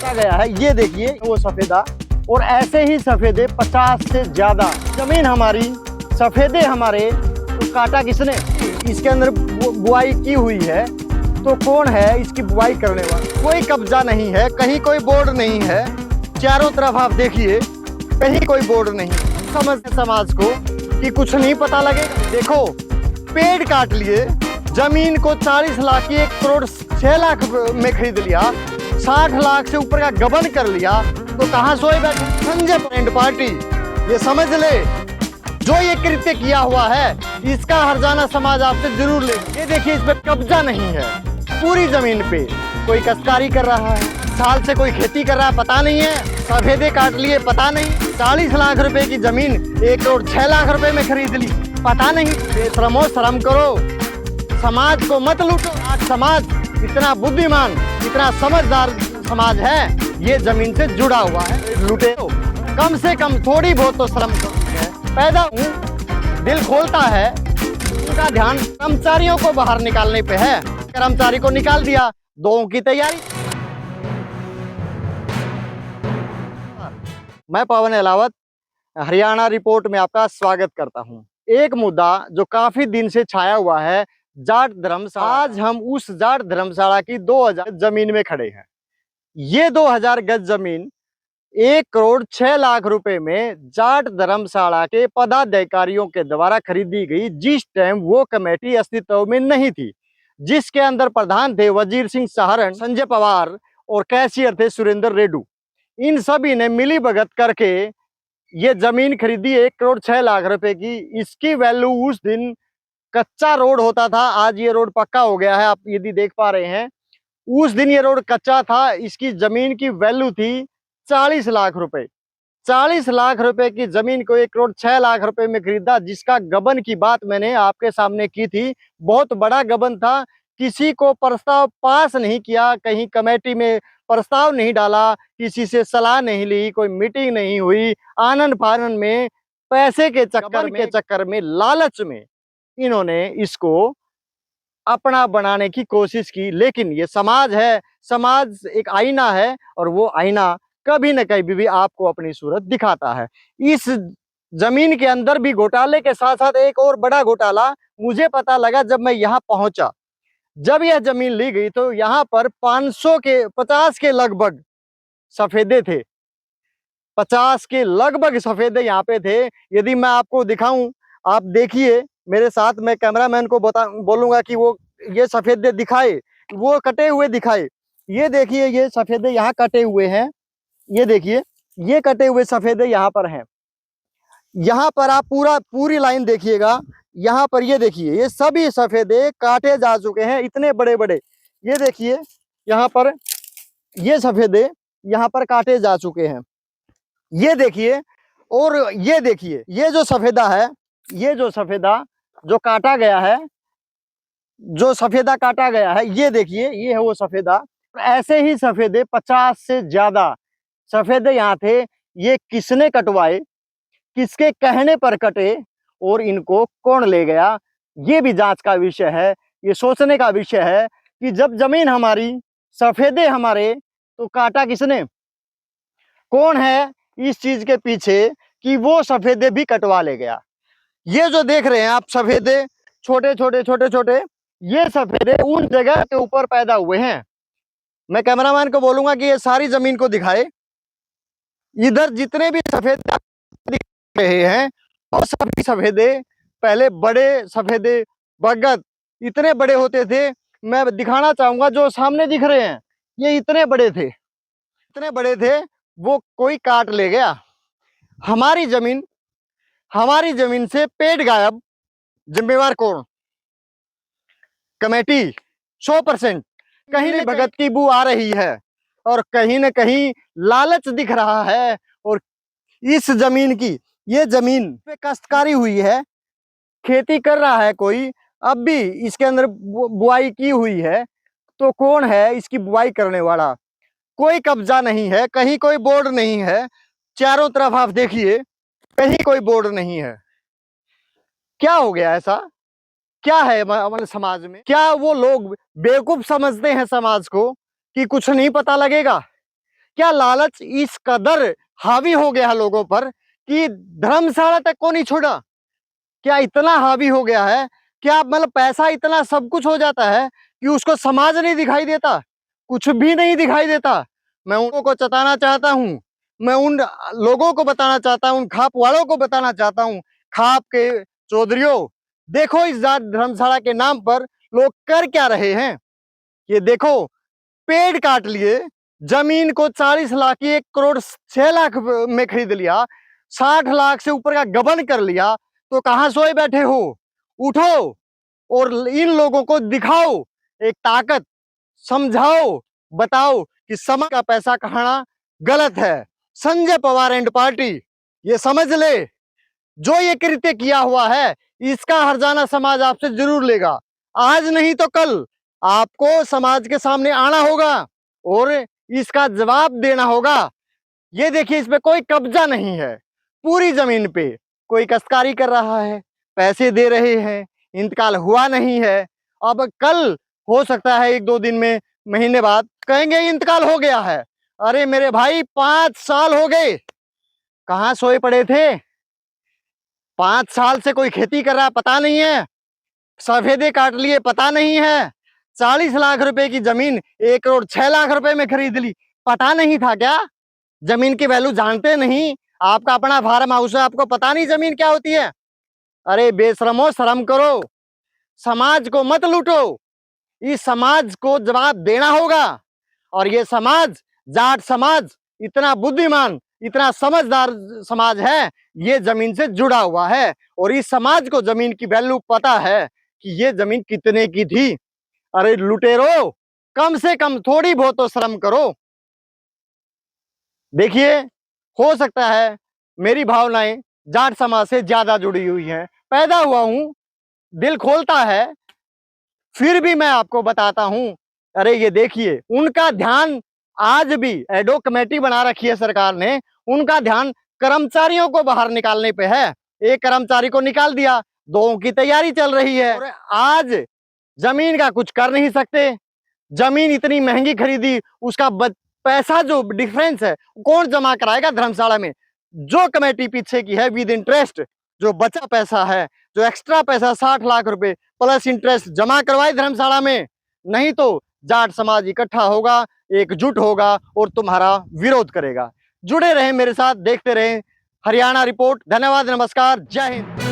काटा गया है। ये देखिए वो सफेदा, और ऐसे ही सफेदे 50 से ज्यादा। जमीन हमारी, सफेदे हमारे, तो काटा किसने? इसके अंदर बुआई की हुई है, तो कौन है इसकी बुआई करने वाला? कोई कब्जा नहीं है, कहीं कोई बोर्ड नहीं है। चारों तरफ आप देखिए, कहीं कोई बोर्ड नहीं। समझते समाज को कि कुछ नहीं पता लगेगा। देखो, पेड़ काट लिए, जमीन को 40 लाख की 1 करोड़ 6 लाख में खरीद लिया, 60 लाख से ऊपर का गबन कर लिया, तो कहाँ सोए बैठे? संजय पार्टी ये समझ ले, जो ये कृत्य किया हुआ है इसका हर्जाना समाज आपसे जरूर ले। ये देखिए, इस पे कब्जा नहीं है, पूरी जमीन पे कोई कसकारी कर रहा है, साल से कोई खेती कर रहा है पता नहीं है, सफेदे काट लिए पता नहीं, 40 लाख रुपए की जमीन 1 करोड़ 6 लाख रुपए में खरीद ली पता नहीं। बेशरमो शर्म करो, समाज को मत लूटो। आज समाज इतना बुद्धिमान, इतना समझदार समाज है, ये जमीन से जुड़ा हुआ है। लूटे हो, कम से कम थोड़ी बहुत तो शर्म है। पैदा हूँ, दिल खोलता है, उनका ध्यान कर्मचारियों को बाहर निकालने पे है। कर्मचारी को निकाल दिया, 2 की तैयारी। मैं पवन अहलावत हरियाणा रिपोर्ट में आपका स्वागत करता हूं। एक मुद्दा जो काफी दिन से छाया हुआ है, जाट धर्मशाला। आज हम उस जाट धर्मशाला की 2000 जमीन में खड़े हैं। ये 2000 गज जमीन 1 करोड़ 6 लाख रुपए में जाट धर्मशाला के पदाधिकारियों के द्वारा खरीदी गई, जिस टाइम वो कमेटी अस्तित्व में नहीं थी, जिसके अंदर प्रधान थे वजीर सिंह सहारण, संजय पवार, और कैशियर थे सुरेंद्र रेड्डू। इन सभी ने मिली भगत करके ये जमीन खरीदी 1 करोड़ 6 लाख रुपए की। इसकी वैल्यू उस दिन कच्चा रोड होता था, आज ये रोड पक्का हो गया है, आप यदि देख पा रहे हैं। उस दिन ये रोड कच्चा था, इसकी जमीन की वैल्यू थी 40 लाख रुपए। 40 लाख रुपए की जमीन को 1 करोड़ 6 लाख रुपए में खरीदा, जिसका गबन की बात मैंने आपके सामने की थी। बहुत बड़ा गबन था, किसी को प्रस्ताव पास नहीं किया, कहीं कमेटी में प्रस्ताव नहीं डाला, किसी से सलाह नहीं ली, कोई मीटिंग नहीं हुई। आनंद फानन में, पैसे के चक्कर में, लालच में इन्होंने इसको अपना बनाने की कोशिश की। लेकिन ये समाज है, समाज एक आईना है, और वो आईना कभी न कभी भी आपको अपनी सूरत दिखाता है। इस जमीन के अंदर भी घोटाले के साथ साथ एक और बड़ा घोटाला मुझे पता लगा जब मैं यहाँ पहुंचा। जब यह जमीन ली गई तो यहाँ पर 50 के लगभग सफेदे थे, 50 के लगभग सफेदे यहाँ पे थे। यदि मैं आपको दिखाऊं, आप देखिए मेरे साथ, मैं कैमरामैन को बोलूंगा कि वो ये सफेदे दिखाए, वो कटे हुए दिखाए। ये देखिए, ये सफेदे यहाँ कटे हुए हैं, ये देखिए, ये कटे हुए सफेदे यहाँ पर हैं। यहाँ पर आप पूरी लाइन देखिएगा, यहाँ पर ये देखिए, ये सभी सफेदे काटे जा चुके हैं, इतने बड़े बड़े। ये देखिए, यहाँ पर ये सफेदे यहाँ पर काटे जा चुके हैं, ये देखिए। और ये देखिए, ये जो सफेदा है, ये जो सफेदा जो काटा गया है, जो सफेदा काटा गया है, ये देखिए, ये है वो सफेदा। ऐसे ही सफेदे 50 से ज्यादा सफेदे यहाँ थे। ये किसने कटवाए, किसके कहने पर कटे, और इनको कौन ले गया, ये भी जांच का विषय है। ये सोचने का विषय है कि जब जमीन हमारी, सफेदे हमारे, तो काटा किसने? कौन है इस चीज के पीछे कि वो सफेदे भी कटवा ले गया? ये जो देख रहे हैं आप सफेदे, छोटे छोटे, ये सफेदे उन जगह के ऊपर पैदा हुए हैं। मैं कैमरामैन को बोलूंगा कि ये सारी जमीन को दिखाए। इधर जितने भी सफेद दिख रहे हैं, और सभी सफेदे पहले बड़े सफेदे बगद इतने बड़े होते थे। मैं दिखाना चाहूंगा, जो सामने दिख रहे हैं, ये इतने बड़े थे, इतने बड़े थे, वो कोई काट ले गया। हमारी जमीन से पेड़ गायब, जिम्मेवार कौन? कमेटी 100%। कहीं न भगत की बू आ रही है, और कहीं न कहीं लालच दिख रहा है। और इस जमीन की, ये जमीन पे काश्तकारी हुई है, खेती कर रहा है कोई, अब भी इसके अंदर बुआई की हुई है, तो कौन है इसकी बुआई करने वाला? कोई कब्जा नहीं है, कहीं कोई बोर्ड नहीं है। चारों तरफ आप देखिए, कहीं कोई बोर्ड नहीं है। क्या हो गया ऐसा? क्या है हमारे समाज में? क्या वो लोग बेवकूफ समझते हैं समाज को कि कुछ नहीं पता लगेगा? क्या लालच इस कदर हावी हो गया है लोगों पर कि धर्मशाला तक को नहीं छोड़ा? क्या इतना हावी हो गया है? क्या मतलब पैसा इतना सब कुछ हो जाता है कि उसको समाज नहीं दिखाई देता, कुछ भी नहीं दिखाई देता? मैं उनको को चताना चाहता हूँ, मैं उन लोगों को बताना चाहता हूँ, उन खाप वालों को बताना चाहता हूँ, खाप के चौधरियों, देखो इस जाट धर्मशाला के नाम पर लोग कर क्या रहे हैं। ये देखो, पेड़ काट लिए, जमीन को 40 लाख की 1 करोड़ 6 लाख में खरीद लिया, 60 लाख से ऊपर का गबन कर लिया, तो कहां सोए बैठे हो? उठो और इन लोगों को दिखाओ एक ताकत, समझाओ, बताओ कि समाज का पैसा खाना गलत है। संजय पवार एंड पार्टी ये समझ ले, जो ये कृत्य किया हुआ है इसका हर्जाना समाज आपसे जरूर लेगा। आज नहीं तो कल आपको समाज के सामने आना होगा और इसका जवाब देना होगा। ये देखिए, इस पे कोई कब्जा नहीं है, पूरी जमीन पे कोई काश्तकारी कर रहा है, पैसे दे रहे हैं, इंतकाल हुआ नहीं है। अब कल हो सकता है 1-2 दिन में, महीने बाद कहेंगे इंतकाल हो गया है। अरे मेरे भाई, 5 साल हो गए, कहाँ सोए पड़े थे? 5 साल से कोई खेती कर रहा है पता नहीं है, सफेदे काट लिए पता नहीं है, 40 लाख रुपए की जमीन 1 करोड़ 6 लाख रुपए में खरीद ली, पता नहीं था क्या? जमीन की वैल्यू जानते नहीं? आपका अपना फार्म हाउस है, आपको पता नहीं जमीन क्या होती है? अरे बेशरमो, शर्म करो, समाज को मत लूटो, इस समाज को जवाब देना होगा। और ये समाज, जाट समाज, इतना बुद्धिमान, इतना समझदार समाज है, ये जमीन से जुड़ा हुआ है और इस समाज को जमीन की वैल्यू पता है कि ये जमीन कितने की थी। अरे लुटेरो, कम से कम थोड़ी बहुत तो शर्म करो। देखिए, हो सकता है मेरी भावनाएं जाट समाज से ज्यादा जुड़ी हुई हैं, पैदा हुआ हूं, दिल खोलता है, फिर भी मैं आपको बताता हूं। अरे ये देखिए, उनका ध्यान आज भी, एडो कमेटी बना रखी है सरकार ने, उनका ध्यान कर्मचारियों को बाहर निकालने पे है। एक कर्मचारी को निकाल दिया, 2 की तैयारी चल रही है। और आज जमीन का कुछ कर नहीं सकते, जमीन इतनी महंगी खरीदी, उसका पैसा जो डिफरेंस है कौन जमा कराएगा धर्मशाला में? जो कमेटी पीछे की है विद इंटरेस्ट, जो बचा पैसा है, जो एक्स्ट्रा पैसा 60 लाख रुपए प्लस इंटरेस्ट जमा करवाए धर्मशाला में, नहीं तो जाट समाज इकट्ठा होगा, एकजुट होगा और तुम्हारा विरोध करेगा। जुड़े रहे मेरे साथ, देखते रहे हरियाणा रिपोर्ट। धन्यवाद, नमस्कार, जय हिंद।